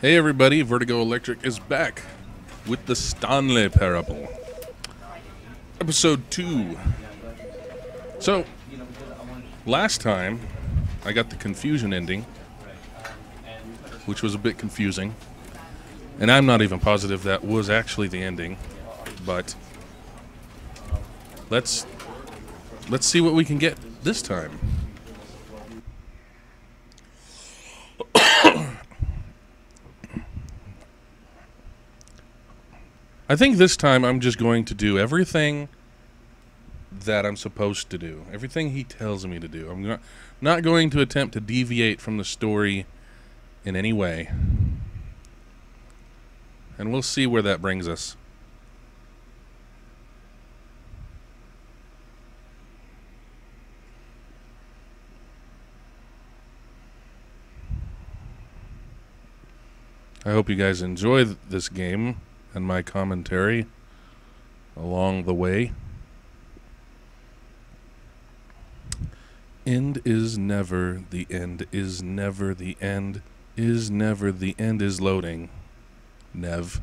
Hey everybody, Vertigo Electric is back with the Stanley Parable. Episode 2. So, last time I got the confusion ending, which was a bit confusing. And I'm not even positive that was actually the ending, but let's see what we can get this time. I think this time I'm just going to do everything that I'm supposed to do. Everything he tells me to do. I'm not going to attempt to deviate from the story in any way. And we'll see where that brings us. I hope you guys enjoy this game and my commentary along the way. End is never the end, is never the end, is never the end is loading. Nev.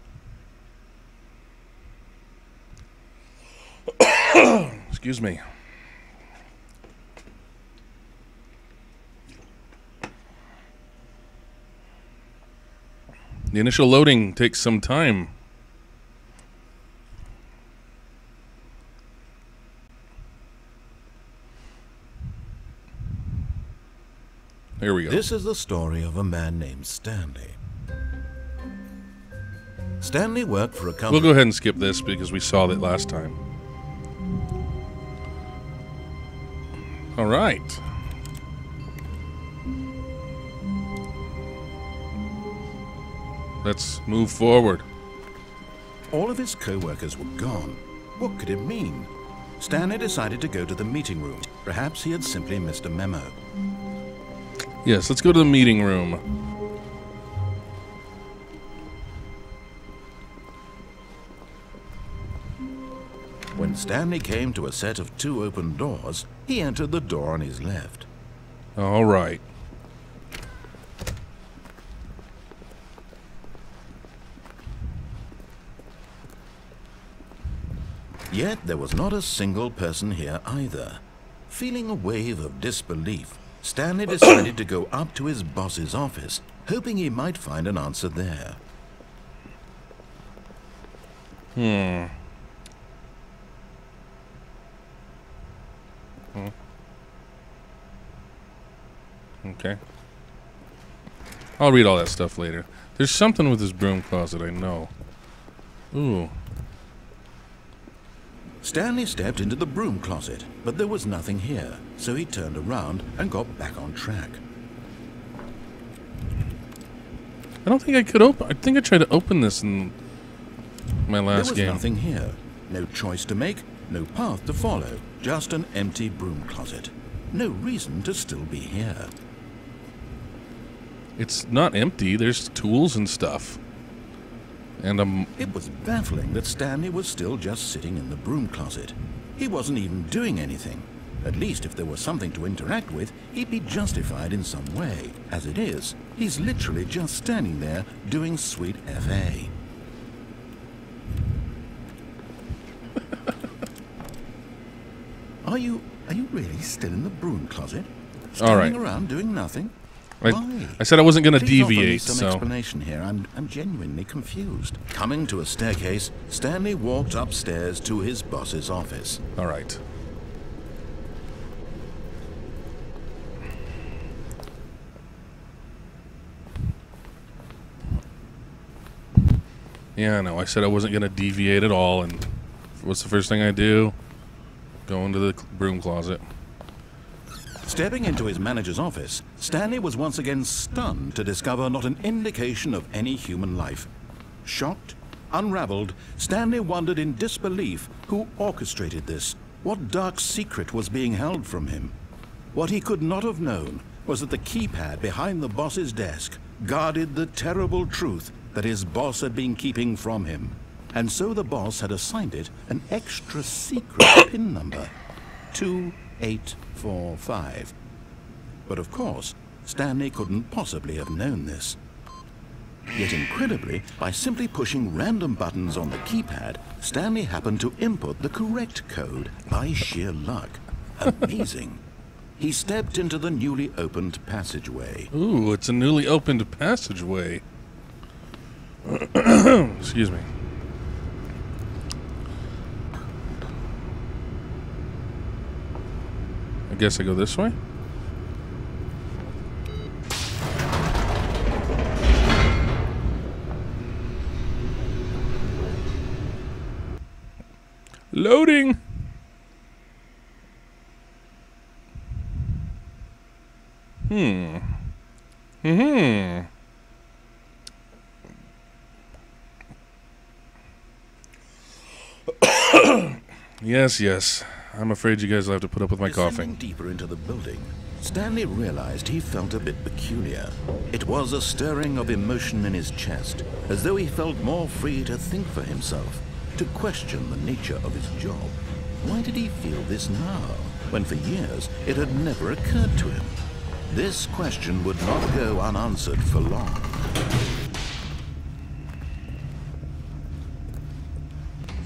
Excuse me. The initial loading takes some time. Here we go. This is the story of a man named Stanley. Stanley worked for a company. We'll go ahead and skip this because we saw that last time. All right. Let's move forward. All of his co-workers were gone. What could it mean? Stanley decided to go to the meeting room. Perhaps he had simply missed a memo. Yes, let's go to the meeting room. When Stanley came to a set of 2 open doors, he entered the door on his left. All right. Yet there was not a single person here either. Feeling a wave of disbelief, Stanley decided to go up to his boss's office, hoping he might find an answer there. Okay. I'll read all that stuff later. There's something with this broom closet, I know. Ooh. Stanley stepped into the broom closet, but there was nothing here, so he turned around and got back on track. I don't think I could open. I think I tried to open this in my last game. There was nothing here. No choice to make, no path to follow, just an empty broom closet. No reason to still be here. It's not empty. There's tools and stuff. And It was baffling that Stanley was still just sitting in the broom closet. He wasn't even doing anything. At least if there was something to interact with, he'd be justified in some way. As it is, he's literally just standing there doing sweet FA. Are you really still in the broom closet? Standing around doing nothing? I said I wasn't going to deviate, some so... explanation here. I'm genuinely confused. Coming to a staircase, Stanley walked upstairs to his boss's office. All right. Yeah, I know. I said I wasn't going to deviate at all, and what's the first thing I do? Go into the broom closet. Stepping into his manager's office, Stanley was once again stunned to discover not an indication of any human life. Shocked, unraveled, Stanley wondered in disbelief who orchestrated this. What dark secret was being held from him? What he could not have known was that the keypad behind the boss's desk guarded the terrible truth that his boss had been keeping from him. And so the boss had assigned it an extra secret PIN number. 2845. But of course, Stanley couldn't possibly have known this. Yet incredibly, by simply pushing random buttons on the keypad, Stanley happened to input the correct code by sheer luck. Amazing. He stepped into the newly opened passageway. Ooh, it's a newly opened passageway. Excuse me. I guess I go this way? Loading! Yes. I'm afraid you guys will have to put up with my coughing. Deeper into the building, Stanley realized he felt a bit peculiar. It was a stirring of emotion in his chest, as though he felt more free to think for himself, to question the nature of his job. Why did he feel this now, when for years it had never occurred to him? This question would not go unanswered for long.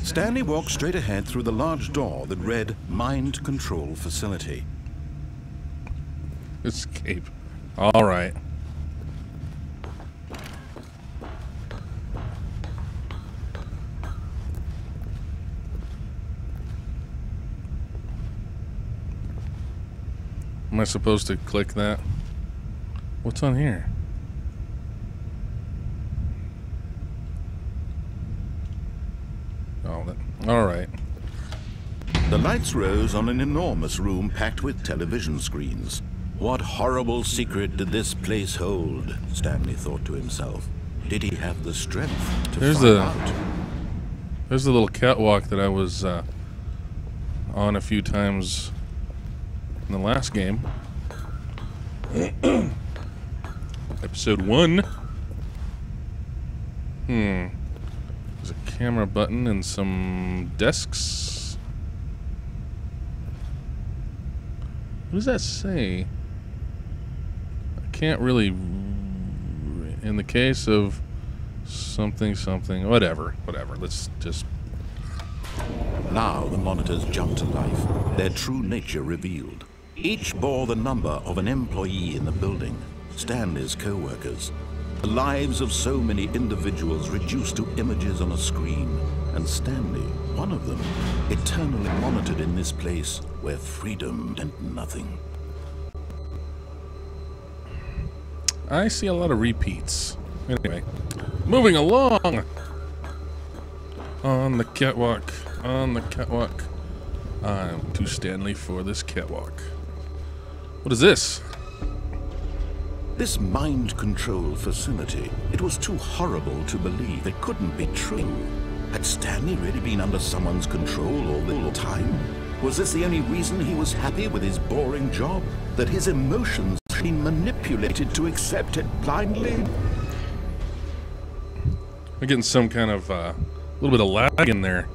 Stanley walked straight ahead through the large door that read Mind Control Facility. Escape. All right. Am I supposed to click that? What's on here? Oh, all right. The lights rose on an enormous room packed with television screens. What horrible secret did this place hold? Stanley thought to himself. Did he have the strength to find out? There's the little catwalk that I was on a few times in the last game. Episode 1. There's a camera button and some desks. What does that say? I can't really... In the case of something, whatever. Let's just... Now the monitors jumped to life, their true nature revealed. Each bore the number of an employee in the building, Stanley's co-workers. The lives of so many individuals reduced to images on a screen, and Stanley, one of them, eternally monitored in this place where freedom meant nothing. I see a lot of repeats. Anyway, moving along. On the catwalk. I'm too Stanley for this catwalk. What is this? This mind control facility, it was too horrible to believe it couldn't be true. Had Stanley really been under someone's control all the time? Was this the only reason he was happy with his boring job? That his emotions had been manipulated to accept it blindly? I'm getting some kind of little bit of lag in there.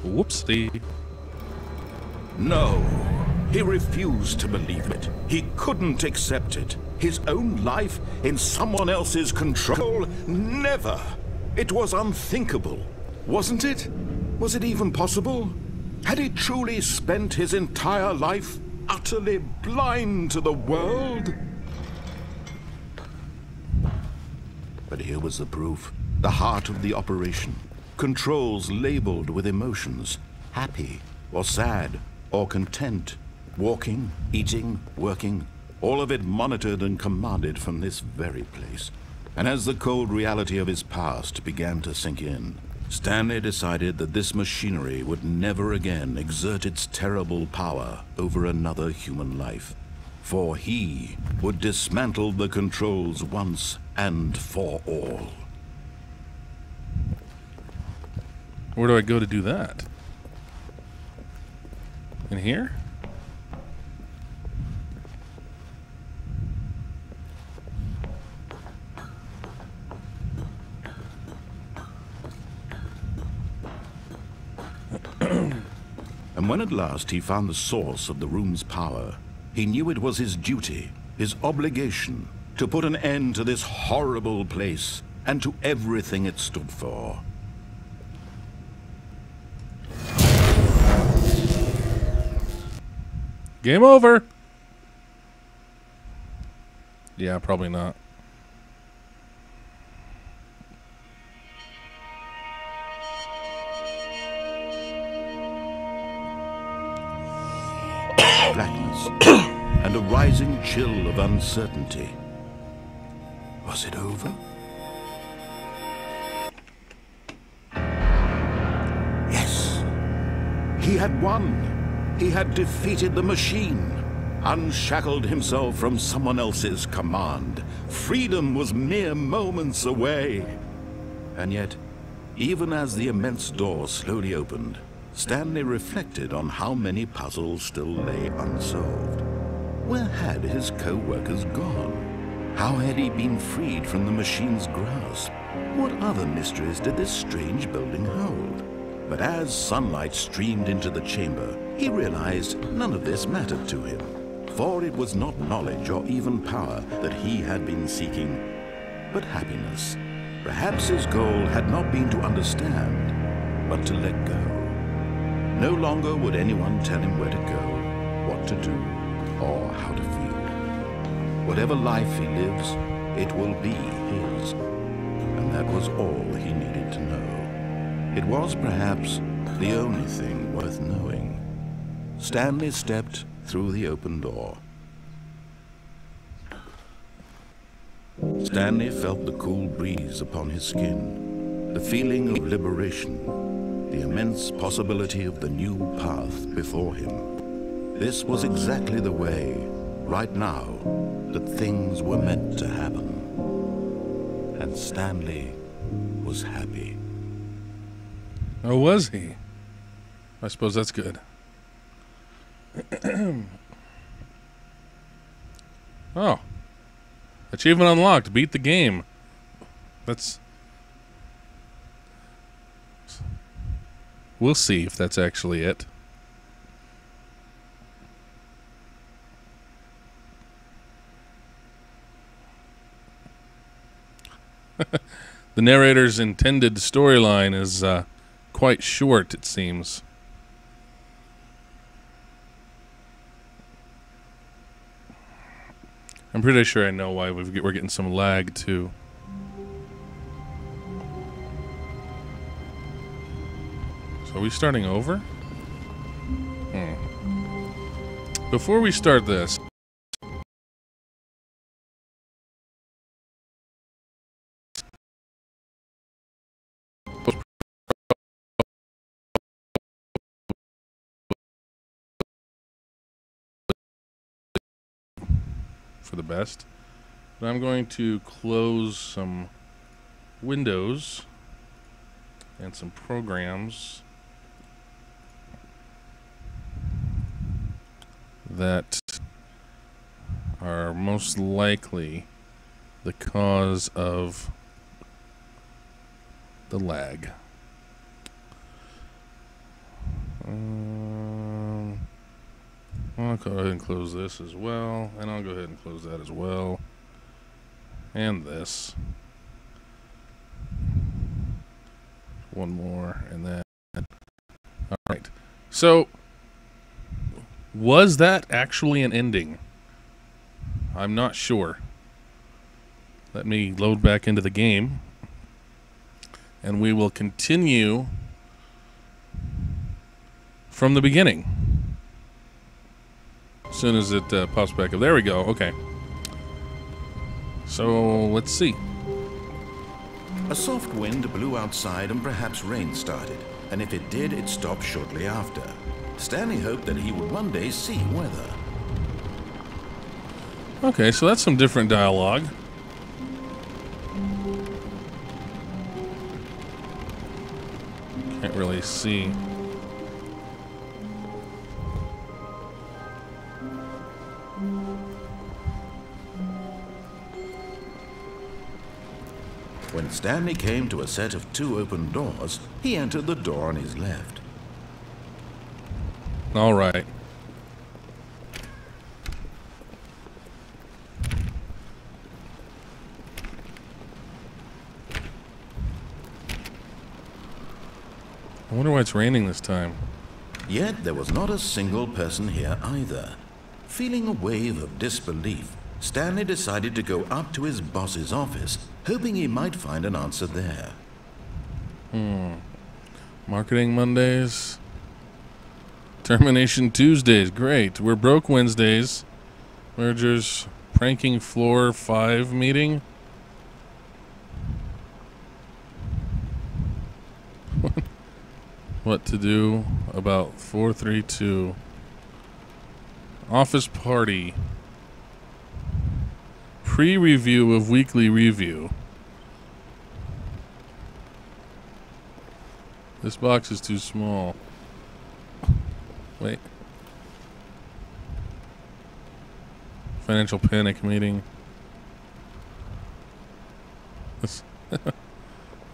Whoopsie. No, he refused to believe it. He couldn't accept it. His own life in someone else's control? Never. It was unthinkable, wasn't it? Was it even possible? Had he truly spent his entire life utterly blind to the world? But here was the proof. The heart of the operation. Controls labeled with emotions. Happy, or sad, or content. Walking, eating, working. All of it monitored and commanded from this very place. And as the cold reality of his past began to sink in, Stanley decided that this machinery would never again exert its terrible power over another human life. For he would dismantle the controls once and for all. Where do I go to do that? In here? And when at last he found the source of the room's power, he knew it was his duty, his obligation, to put an end to this horrible place and to everything it stood for. Game over. Yeah, probably not. Blackness and a rising chill of uncertainty. Was it over? Yes. He had won. He had defeated the machine, unshackled himself from someone else's command. Freedom was mere moments away. And yet, even as the immense door slowly opened, Stanley reflected on how many puzzles still lay unsolved. Where had his co-workers gone? How had he been freed from the machine's grasp? What other mysteries did this strange building hold? But as sunlight streamed into the chamber, he realized none of this mattered to him. For it was not knowledge or even power that he had been seeking, but happiness. Perhaps his goal had not been to understand, but to let go. No longer would anyone tell him where to go, what to do, or how to feel. Whatever life he lives, it will be his. And that was all he needed to know. It was perhaps the only thing worth knowing. Stanley stepped through the open door. Stanley felt the cool breeze upon his skin, the feeling of liberation, the immense possibility of the new path before him. This was exactly the way, right now, that things were meant to happen. And Stanley was happy. Oh, was he? I suppose that's good. Oh. Achievement unlocked. Beat the game. That's... We'll see if that's actually it. The narrator's intended storyline is quite short, it seems. I'm pretty sure I know why we're getting some lag, too. So are we starting over? Before we start this... for the best. But I'm going to close some windows and some programs that are most likely the cause of the lag. I'll go ahead and close this as well, and I'll go ahead and close that as well, and this. One more, and then... Alright, so, was that actually an ending? I'm not sure. Let me load back into the game, and we will continue from the beginning. As soon as it pops back up. There we go. Okay. So, let's see. A soft wind blew outside and perhaps rain started. And if it did, it stopped shortly after. Stanley hoped that he would one day see weather. Okay, so that's some different dialogue. Can't really see. When Stanley came to a set of 2 open doors, he entered the door on his left. All right. wonder why it's raining this time. Yet there was not a single person here either. Feeling a wave of disbelief, Stanley decided to go up to his boss's office, hoping he might find an answer there. Marketing Mondays. Termination Tuesdays. Great. We're broke Wednesdays. Mergers. Pranking Floor 5 meeting. What to do about 432. Office party. Pre-review of weekly review. This box is too small. Wait. Financial panic meeting.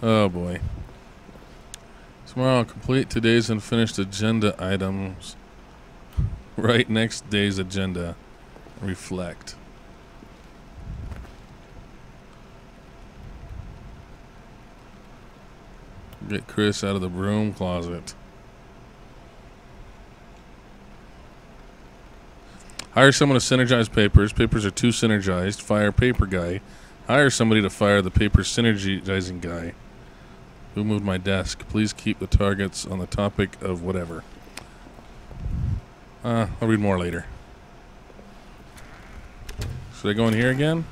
Oh boy. Tomorrow I'll complete today's unfinished agenda items. Write next day's agenda. Reflect. Get Chris out of the broom closet. Hire someone to synergize papers. Papers are too synergized. Fire paper guy. Hire somebody to fire the paper synergizing guy. Who moved my desk? Please keep the targets on the topic of whatever. I'll read more later. Should I go in here again?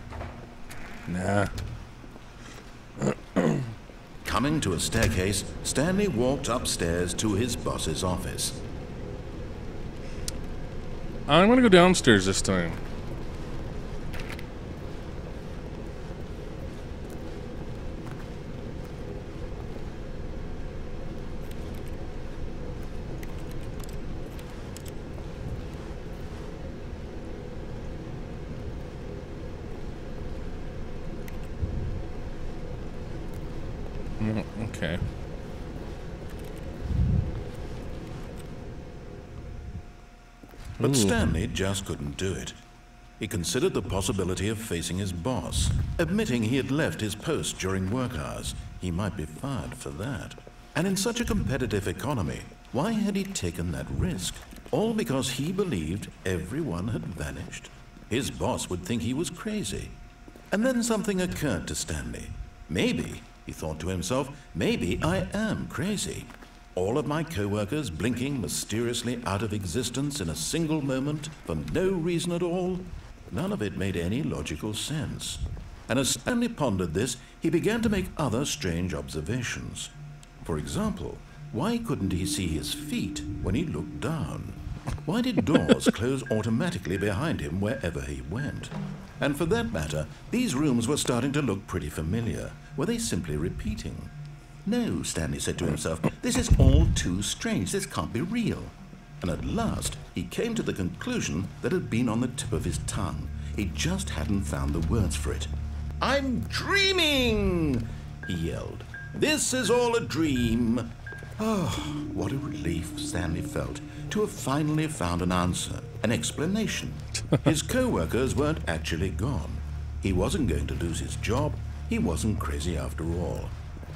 Nah. Coming to a staircase, Stanley walked upstairs to his boss's office. I'm going to go downstairs this time. Okay. But Stanley just couldn't do it. He considered the possibility of facing his boss, admitting he had left his post during work hours. He might be fired for that. And in such a competitive economy, why had he taken that risk? All because he believed everyone had vanished. His boss would think he was crazy. And then something occurred to Stanley. Maybe, he thought to himself, maybe I am crazy. All of my co-workers blinking mysteriously out of existence in a single moment for no reason at all? None of it made any logical sense. And as Stanley pondered this, he began to make other strange observations. For example, why couldn't he see his feet when he looked down? Why did doors close automatically behind him wherever he went? And for that matter, these rooms were starting to look pretty familiar. Were they simply repeating? No, Stanley said to himself, this is all too strange. This can't be real. And at last, he came to the conclusion that had been on the tip of his tongue. He just hadn't found the words for it. "I'm dreaming!" he yelled. "This is all a dream." Oh, what a relief Stanley felt to have finally found an answer, an explanation. His co-workers weren't actually gone. He wasn't going to lose his job. He wasn't crazy after all.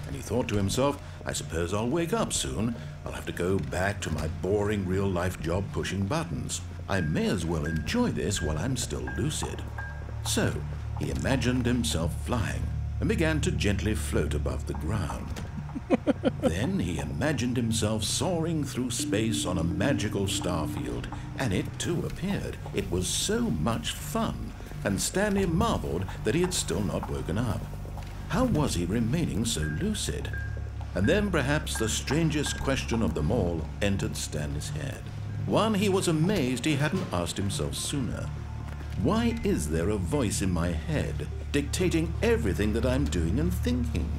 And he thought to himself, I suppose I'll wake up soon. I'll have to go back to my boring real-life job pushing buttons. I may as well enjoy this while I'm still lucid. So, he imagined himself flying and began to gently float above the ground. Then he imagined himself soaring through space on a magical starfield, and it too appeared. It was so much fun, and Stanley marveled that he had still not woken up. How was he remaining so lucid? And then perhaps the strangest question of them all entered Stanley's head. One he was amazed he hadn't asked himself sooner. Why is there a voice in my head dictating everything that I'm doing and thinking?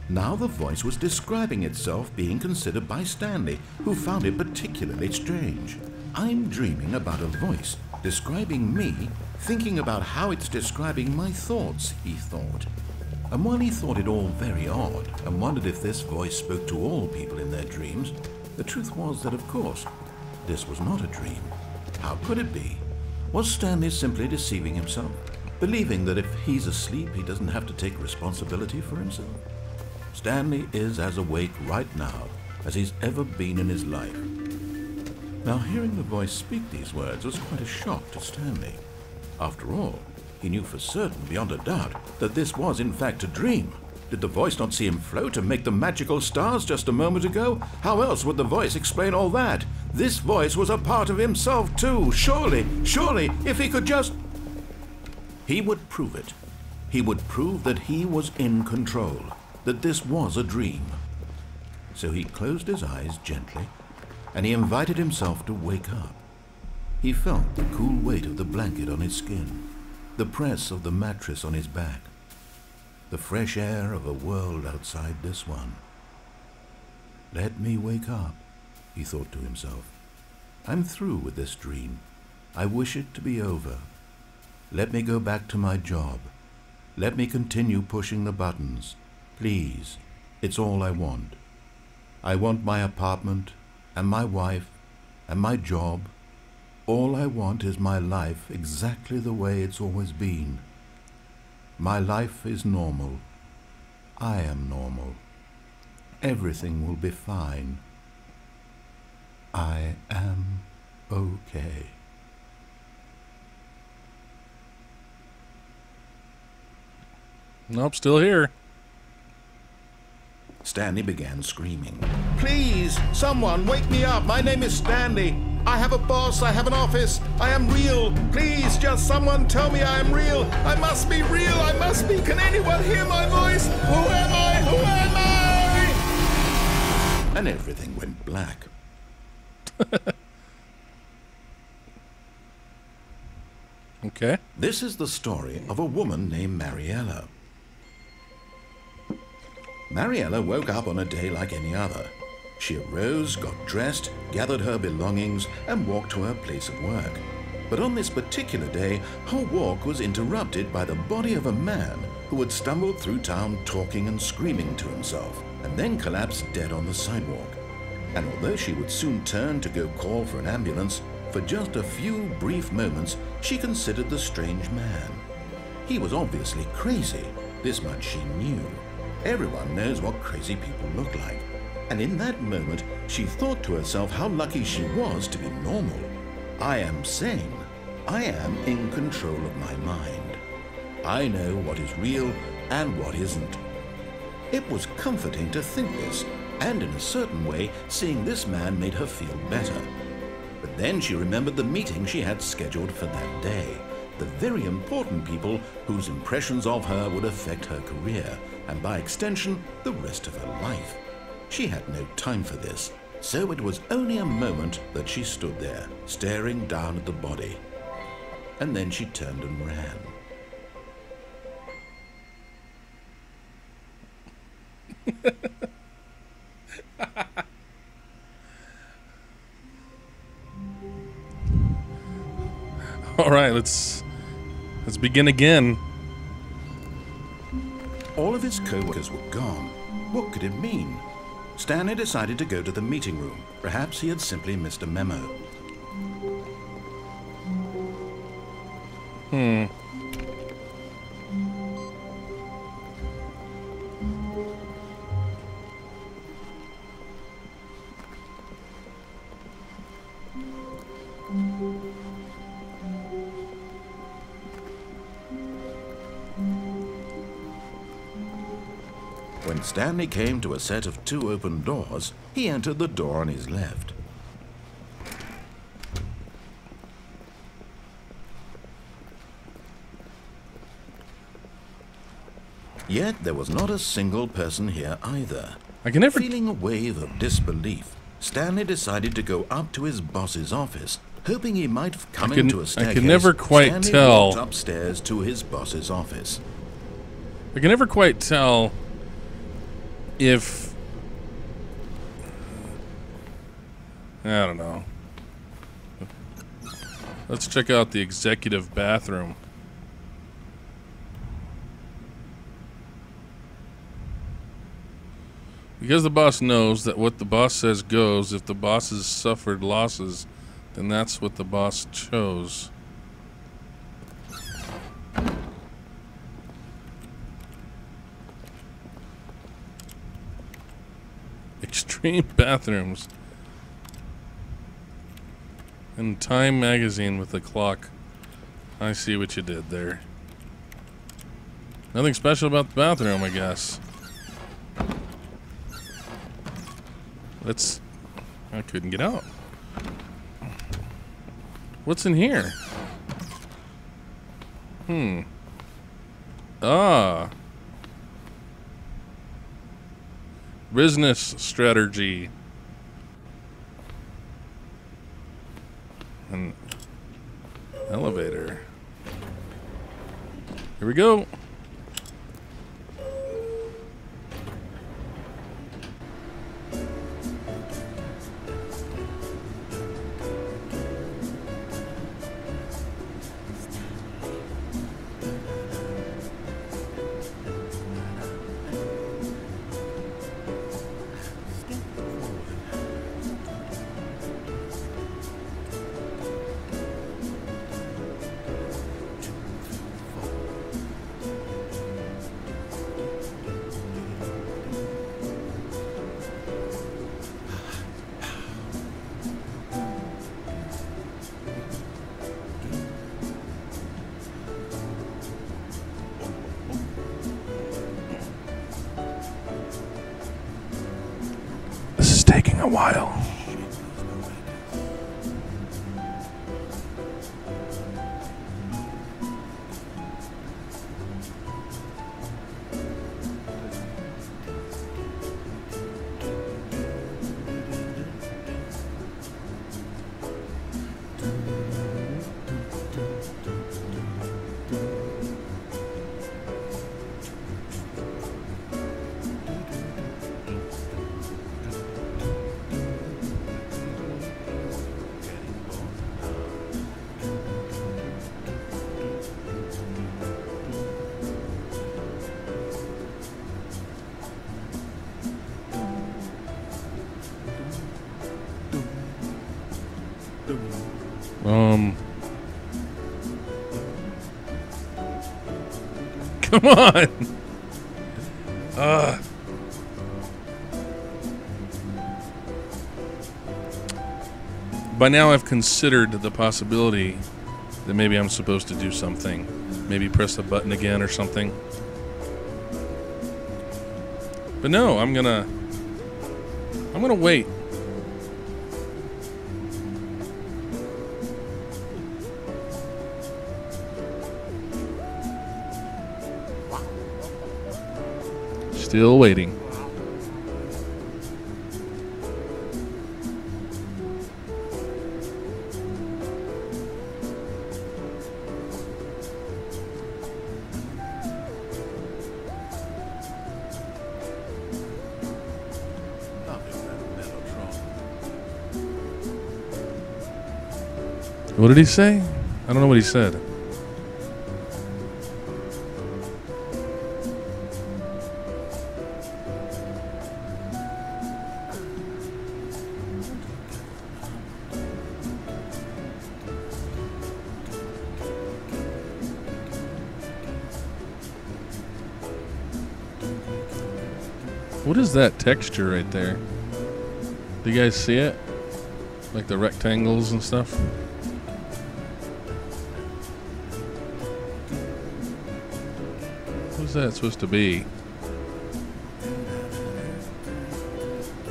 Now the voice was describing itself being considered by Stanley, who found it particularly strange. I'm dreaming about a voice describing me, thinking about how it's describing my thoughts, he thought. And while he thought it all very odd and wondered if this voice spoke to all people in their dreams, the truth was that, of course, this was not a dream. How could it be? Was Stanley simply deceiving himself, believing that if he's asleep, he doesn't have to take responsibility for himself? Stanley is as awake right now as he's ever been in his life. Now, hearing the voice speak these words was quite a shock to Stanley. After all, he knew for certain, beyond a doubt, that this was in fact a dream. Did the voice not see him float and make the magical stars just a moment ago? How else would the voice explain all that? This voice was a part of himself too. Surely, if he could just... He would prove it. He would prove that he was in control, that this was a dream. So he closed his eyes gently, and he invited himself to wake up. He felt the cool weight of the blanket on his skin, the press of the mattress on his back, the fresh air of a world outside this one. Let me wake up, he thought to himself. I'm through with this dream. I wish it to be over. Let me go back to my job. Let me continue pushing the buttons. Please, it's all I want. I want my apartment, and my wife, and my job. All I want is my life exactly the way it's always been. My life is normal. I am normal. Everything will be fine. I am okay. Nope, still here. Stanley began screaming. Please, someone, wake me up. My name is Stanley. I have a boss. I have an office. I am real. Please, just someone tell me I am real. I must be real. I must be. Can anyone hear my voice? Who am I? Who am I? And everything went black. Okay. This is the story of a woman named Mariella. Mariella woke up on a day like any other. She arose, got dressed, gathered her belongings, and walked to her place of work. But on this particular day, her walk was interrupted by the body of a man who had stumbled through town talking and screaming to himself, and then collapsed dead on the sidewalk. And although she would soon turn to go call for an ambulance, for just a few brief moments she considered the strange man. He was obviously crazy. This much she knew. Everyone knows what crazy people look like. And in that moment, she thought to herself how lucky she was to be normal. I am sane. I am in control of my mind. I know what is real and what isn't. It was comforting to think this, and in a certain way, seeing this man made her feel better. But then she remembered the meeting she had scheduled for that day, the very important people whose impressions of her would affect her career, and by extension, the rest of her life. She had no time for this, so it was only a moment that she stood there, staring down at the body. And then she turned and ran. All right, let's begin again. All of his co-workers were gone. What could it mean? Stanley decided to go to the meeting room. Perhaps he had simply missed a memo. When Stanley came to a set of 2 open doors, he entered the door on his left. Yet there was not a single person here either. Feeling a wave of disbelief, Stanley decided to go up to his boss's office, hoping he might come into a staircase. I can never quite Stanley tell. walked upstairs to his boss's office. I can never quite tell if... I don't know. Let's check out the executive bathroom. Because the boss knows that what the boss says goes, if the boss has suffered losses, then that's what the boss chose. 3 bathrooms. And Time magazine with the clock. I see what you did there. Nothing special about the bathroom, I guess. I couldn't get out. What's in here? Ah. Business strategy. An elevator. Here we go. This is taking a while. Come on. By now I've considered the possibility that maybe I'm supposed to do something. Maybe press the button again or something. But no, I'm gonna wait. Still waiting. What did he say? I don't know what he said. What is that texture right there? Do you guys see it? Like the rectangles and stuff? What is that supposed to be?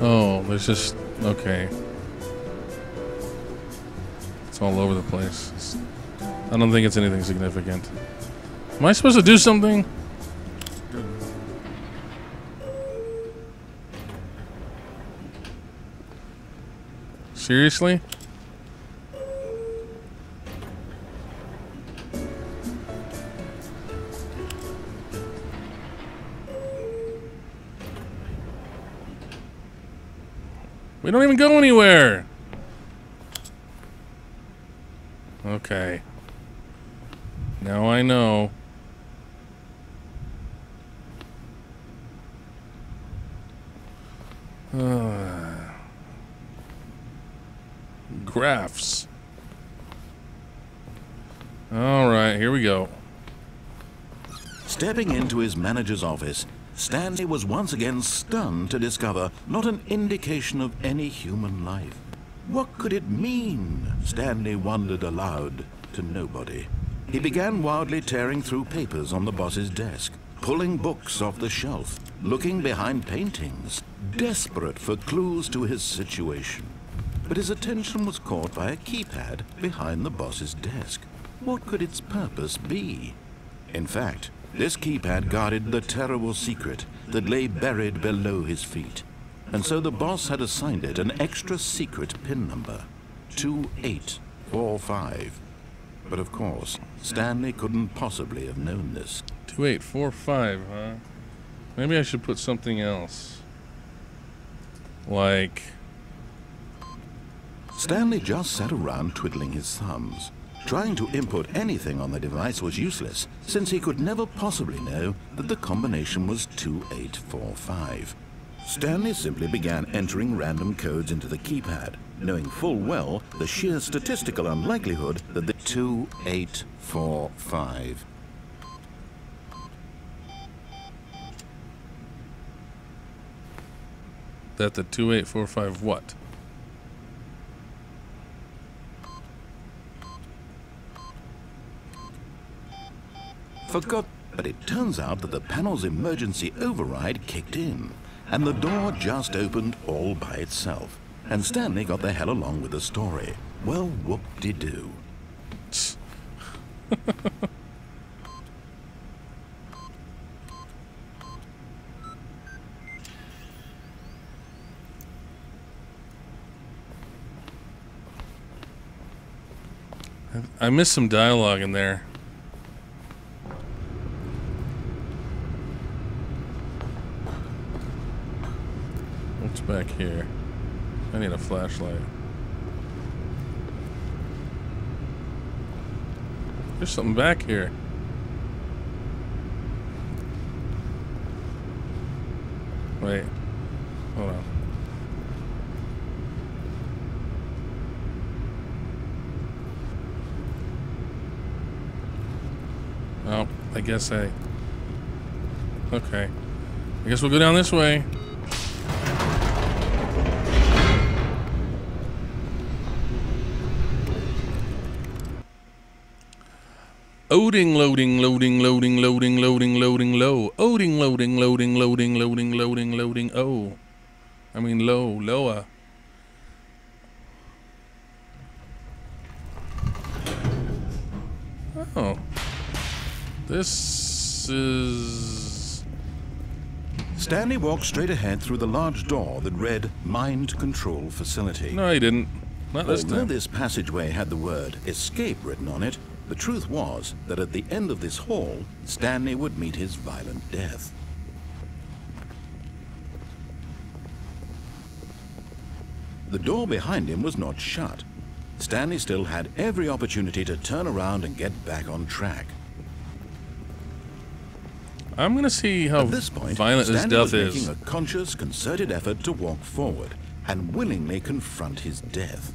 Oh, there's just... okay. It's all over the place. I don't think it's anything significant. Am I supposed to do something? Seriously? We don't even go anywhere. Okay. Now I know. Graphs. All right, here we go. Stepping into his manager's office, Stanley was once again stunned to discover not an indication of any human life. What could it mean? Stanley wondered aloud to nobody. He began wildly tearing through papers on the boss's desk, pulling books off the shelf, looking behind paintings, desperate for clues to his situation. But his attention was caught by a keypad behind the boss's desk. What could its purpose be? In fact, this keypad guarded the terrible secret that lay buried below his feet. And so the boss had assigned it an extra secret PIN number, 2845. But of course, Stanley couldn't possibly have known this. 2845, huh? Maybe I should put something else. Like... Stanley just sat around twiddling his thumbs. Trying to input anything on the device was useless, since he could never possibly know that the combination was 2845. Stanley simply began entering random codes into the keypad, knowing full well the sheer statistical unlikelihood that the 2845. That the 2845 what? Forgot, but it turns out that the panel's emergency override kicked in, and the door just opened all by itself. And Stanley got the hell along with the story. Well, whoop-de-doo. I missed some dialogue in there. What's back here? I need a flashlight. There's something back here. Wait. Hold on. Oh, I guess I... Okay. I guess we'll go down this way. Loading, low. Loading. Oh. I mean lower. Oh. This is... Stanley walked straight ahead through the large door that read Mind Control Facility. No, he didn't. Not this time. Although this passageway had the word Escape written on it, the truth was that at the end of this hall, Stanley would meet his violent death. The door behind him was not shut. Stanley still had every opportunity to turn around and get back on track. I'm going to see how At this point, violent this Stanley death was is. making a conscious, concerted effort to walk forward and willingly confront his death.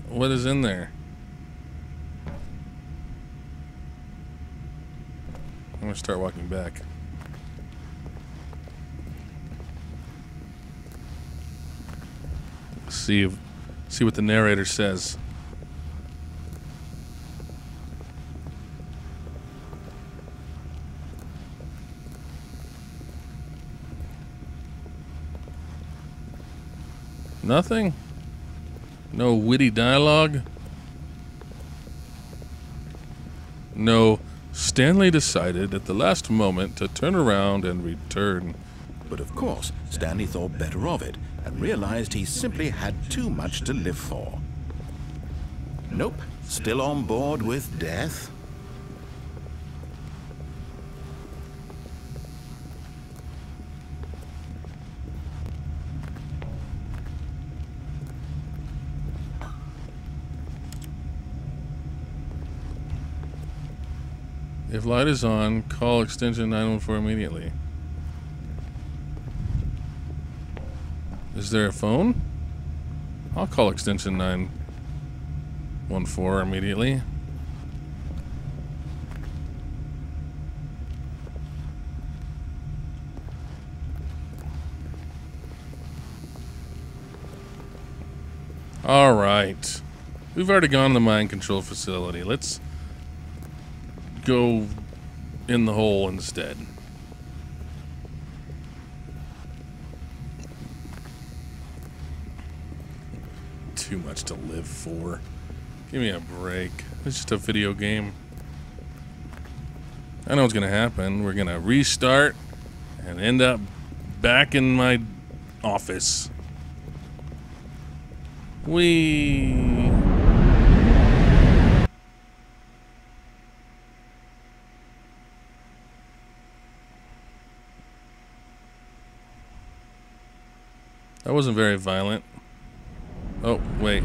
What is in there? I'm going to start walking back. See what the narrator says. Nothing? No witty dialogue? No, Stanley decided at the last moment to turn around and return. But of course, Stanley thought better of it and realized he simply had too much to live for. Nope, still on board with death? If light is on, call extension 914 immediately. Is there a phone? I'll call extension 9. 1-4 immediately. All right. We've already gone to the mind control facility. Let's go in the hole instead. Too much to live for. Give me a break. It's just a video game. I know what's gonna happen. We're gonna restart and end up back in my office. That wasn't very violent. Oh, wait.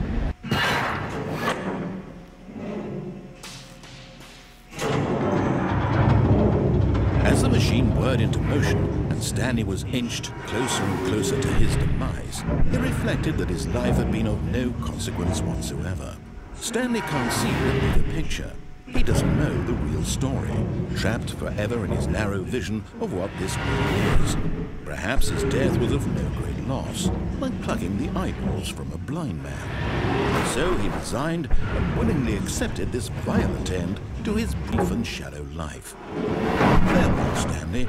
As the machine whirred into motion and Stanley was inched closer and closer to his demise, he reflected that his life had been of no consequence whatsoever. Stanley can't see the bigger picture. He doesn't know the real story, trapped forever in his narrow vision of what this world is. Perhaps his death was of no great loss, like plucking the eyeballs from a blind man. So he resigned and willingly accepted this violent end to his brief and shallow life. Farewell, Stanley.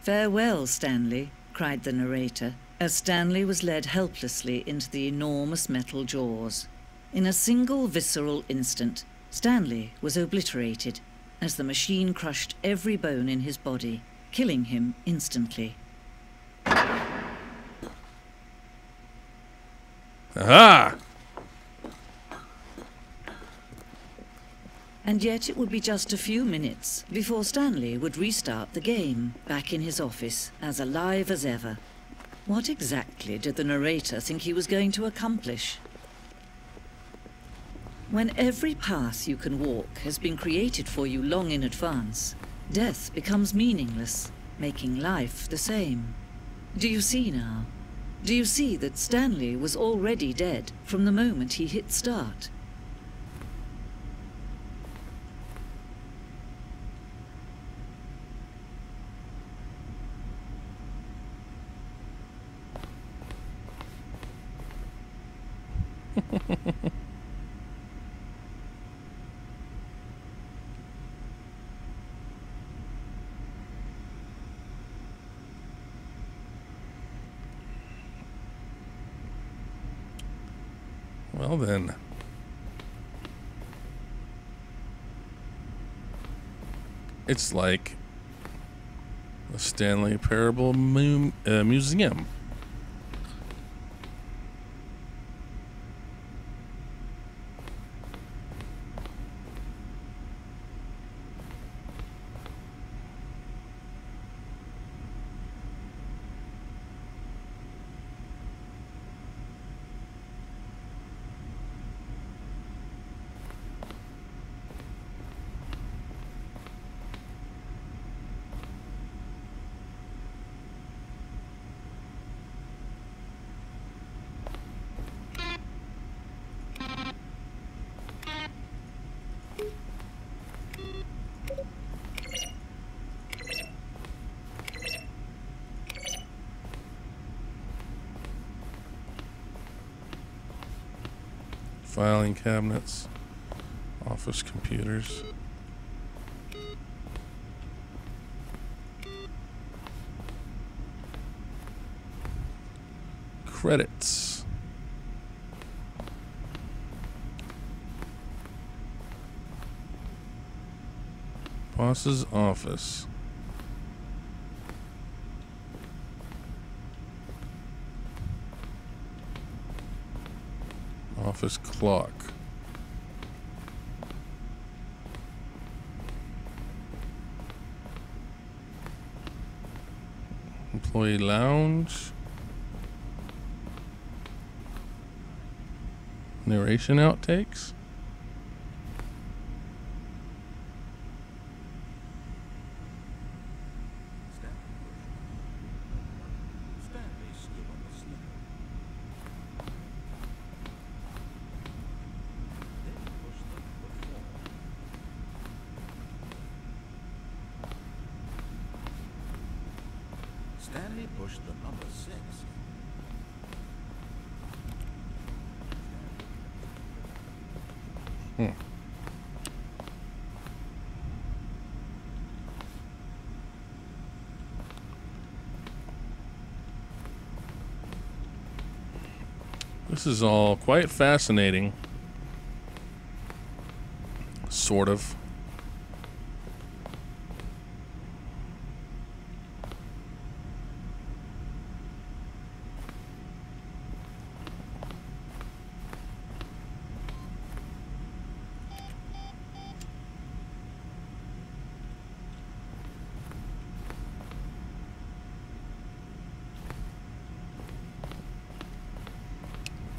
"Farewell, Stanley," cried the narrator, as Stanley was led helplessly into the enormous metal jaws. In a single visceral instant, Stanley was obliterated as the machine crushed every bone in his body, killing him instantly. Aha! And yet it would be just a few minutes before Stanley would restart the game, back in his office, as alive as ever. What exactly did the narrator think he was going to accomplish? When every path you can walk has been created for you long in advance, death becomes meaningless, making life the same. Do you see now? Do you see that Stanley was already dead from the moment he hit start? Well then. It's like a Stanley Parable museum. Filing cabinets, office computers. Credits. Boss's office. Office clock. Employee lounge. Narration outtakes. Stanley pushed the number 6. This is all quite fascinating. Sort of.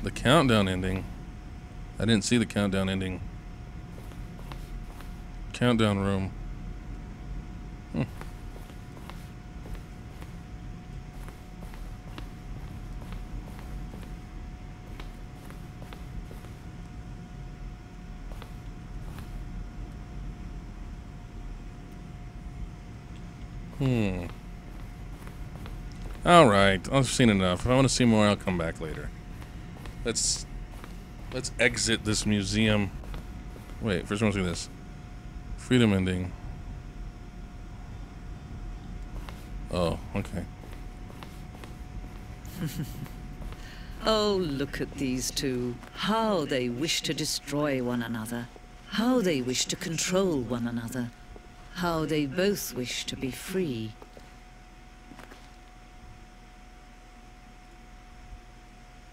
The countdown ending. I didn't see the countdown ending. Countdown room. All right, I've seen enough. If I want to see more, I'll come back later. Let's exit this museum. Wait, first I want to see this. Freedom ending. Oh, okay. Oh, look at these two. How they wish to destroy one another. How they wish to control one another. How they both wish to be free.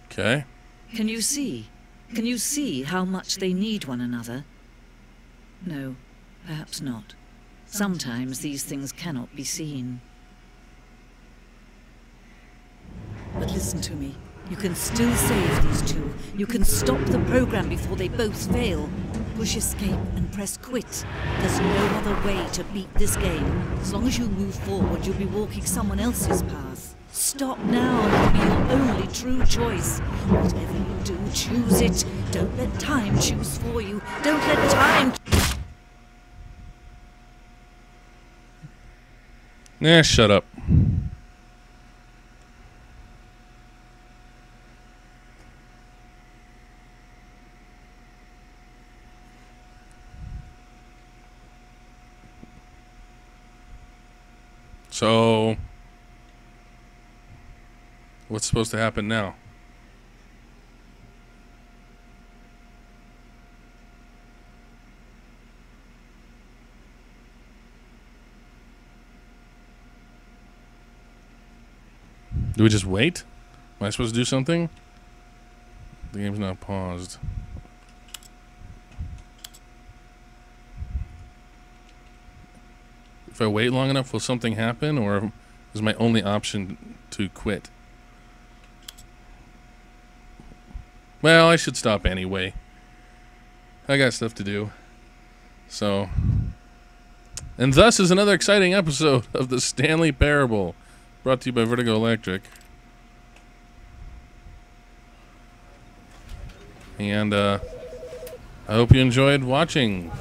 Okay. Can you see? Can you see how much they need one another? No, perhaps not. Sometimes these things cannot be seen. But listen to me. You can still save these two. You can stop the program before they both fail. Push escape and press quit. There's no other way to beat this game. As long as you move forward, you'll be walking someone else's path. Stop now and it'll be your only true choice. Whatever you do, choose it. Don't let time choose for you. Don't let time... Nah, shut up. So, what's supposed to happen now? Do we just wait? Am I supposed to do something? The game's not paused. If I wait long enough, will something happen, or is my only option to quit? Well, I should stop anyway. I got stuff to do. So, and thus is another exciting episode of the Stanley Parable, brought to you by Vertigo Electric. And I hope you enjoyed watching.